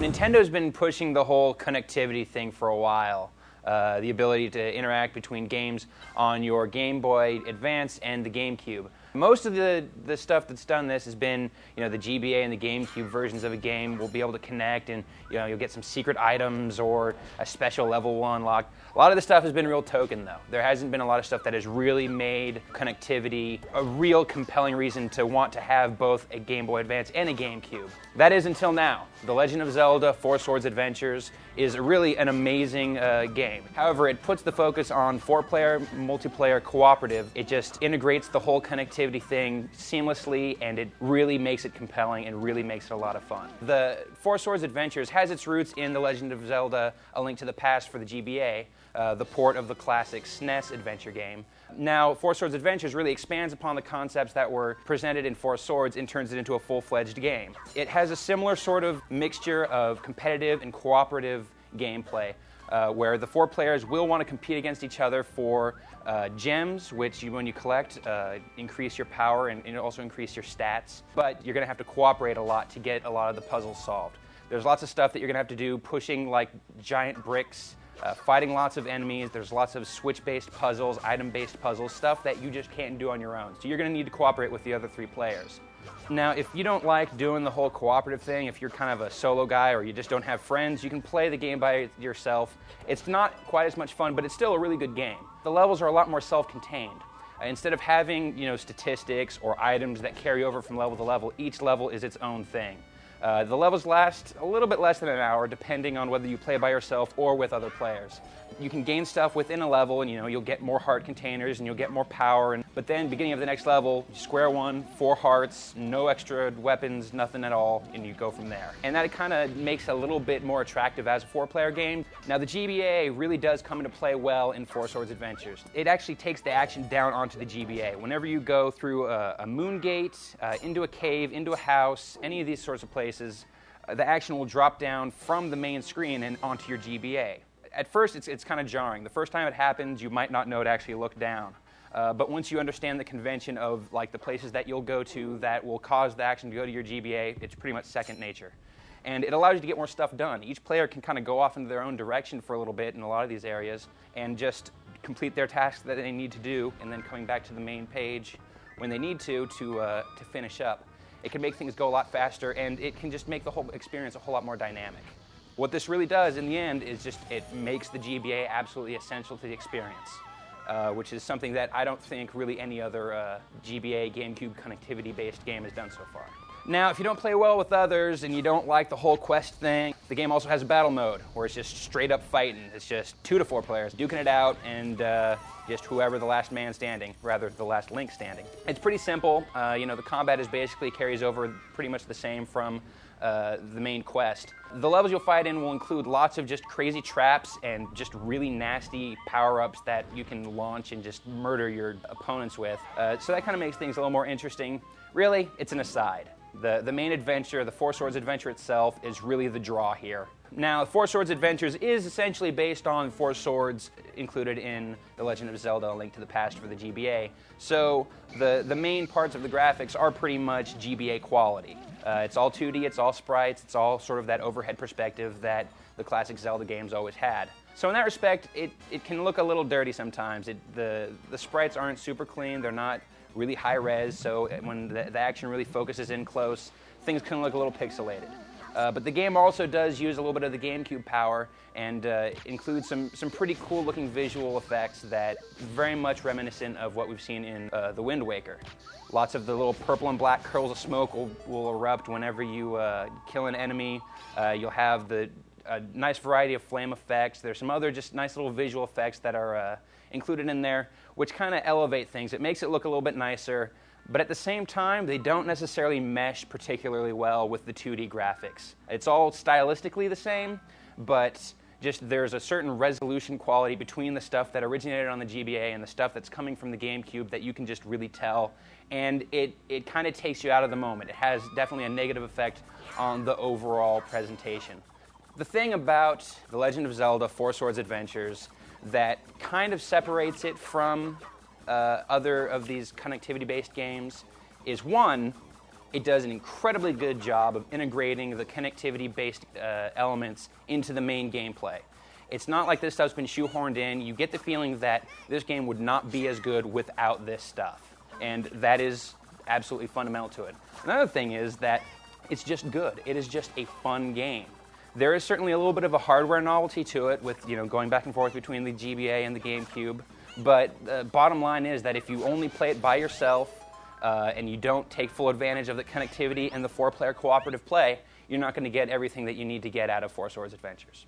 Nintendo's been pushing the whole connectivity thing for a while. The ability to interact between games on your Game Boy Advance and the GameCube. Most of the stuff that's done this has been, the GBA and the GameCube versions of a game will be able to connect, and you'll get some secret items or a special level will unlock. A lot of the stuff has been real token, though. There hasn't been a lot of stuff that has really made connectivity a real compelling reason to want to have both a Game Boy Advance and a GameCube. That is until now. The Legend of Zelda: Four Swords Adventures is really an amazing game. However, it puts the focus on 4-player, multiplayer, cooperative. It just integrates the whole connectivity thing seamlessly, and it really makes it compelling and really makes it a lot of fun. The Four Swords Adventures has its roots in The Legend of Zelda: A Link to the Past for the GBA, the port of the classic SNES adventure game. Now, Four Swords Adventures really expands upon the concepts that were presented in Four Swords and turns it into a full-fledged game. It has a similar sort of mixture of competitive and cooperative gameplay, where the 4 players will want to compete against each other for gems, which when you collect, increase your power and also increase your stats. But you're going to have to cooperate a lot to get a lot of the puzzles solved. There's lots of stuff that you're going to have to do, pushing like giant bricks, fighting lots of enemies. There's lots of switch-based puzzles, item-based puzzles, stuff that you just can't do on your own. So you're going to need to cooperate with the other 3 players. Now, if you don't like doing the whole cooperative thing, if you're kind of a solo guy or you just don't have friends, you can play the game by yourself. It's not quite as much fun, but it's still a really good game. The levels are a lot more self-contained. Instead of having, statistics or items that carry over from level to level, each level is its own thing. The levels last a little bit less than an hour, depending on whether you play by yourself or with other players. You can gain stuff within a level, and you'll get more heart containers and you'll get more power. But then, beginning of the next level, square one, 4 hearts, no extra weapons, nothing at all, and you go from there. And that kind of makes it a little bit more attractive as a 4-player game. Now, the GBA really does come into play well in Four Swords Adventures. It actually takes the action down onto the GBA. Whenever you go through a moon gate, into a cave, into a house, any of these sorts of places, the action will drop down from the main screen and onto your GBA. At first, it's kind of jarring. The first time it happens, you might not know to actually look down. But once you understand the convention of the places that you'll go to that will cause the action to go to your GBA, it's pretty much second nature. And it allows you to get more stuff done. Each player can kind of go off into their own direction for a little bit in a lot of these areas and just complete their tasks that they need to do, and then coming back to the main page when they need to finish up. It can make things go a lot faster, and it can just make the whole experience a whole lot more dynamic. What this really does in the end is just it makes the GBA absolutely essential to the experience, which is something that I don't think really any other GBA GameCube connectivity-based game has done so far. Now, if you don't play well with others and you don't like the whole quest thing, the game also has a battle mode where it's just straight up fighting. It's just 2 to 4 players duking it out, and just whoever the last man standing, rather the last link standing. It's pretty simple. The combat is basically carries over pretty much the same from the main quest. The levels you'll fight in will include lots of just crazy traps and just really nasty power-ups that you can launch and just murder your opponents with. So that kind of makes things a little more interesting. Really, it's an aside. The main adventure, the Four Swords adventure itself, is really the draw here. Now, Four Swords Adventures is essentially based on Four Swords included in The Legend of Zelda: A Link to the Past for the GBA. So the main parts of the graphics are pretty much GBA quality. It's all 2D, it's all sprites, it's all sort of that overhead perspective that the classic Zelda games always had. So in that respect, it can look a little dirty sometimes. The sprites aren't super clean, they're not really high res, so when the action really focuses in close, things can look a little pixelated. But the game also does use a little bit of the GameCube power and includes some pretty cool looking visual effects that very much reminiscent of what we've seen in The Wind Waker. Lots of the little purple and black curls of smoke will erupt whenever you kill an enemy. You'll have a nice variety of flame effects. There's some other just nice little visual effects that are included in there, which kind of elevate things. It makes it look a little bit nicer, but at the same time, they don't necessarily mesh particularly well with the 2D graphics. It's all stylistically the same, but just there's a certain resolution quality between the stuff that originated on the GBA and the stuff that's coming from the GameCube that you can just really tell, and it kind of takes you out of the moment. It has definitely a negative effect on the overall presentation. The thing about The Legend of Zelda: Four Swords Adventures that kind of separates it from other of these connectivity-based games is, one, it does an incredibly good job of integrating the connectivity-based elements into the main gameplay. It's not like this stuff's been shoehorned in. You get the feeling that this game would not be as good without this stuff. And that is absolutely fundamental to it. Another thing is that it's just good. It is just a fun game. There is certainly a little bit of a hardware novelty to it with, going back and forth between the GBA and the GameCube. But the bottom line is that if you only play it by yourself and you don't take full advantage of the connectivity and the 4-player cooperative play, you're not going to get everything that you need to get out of Four Swords Adventures.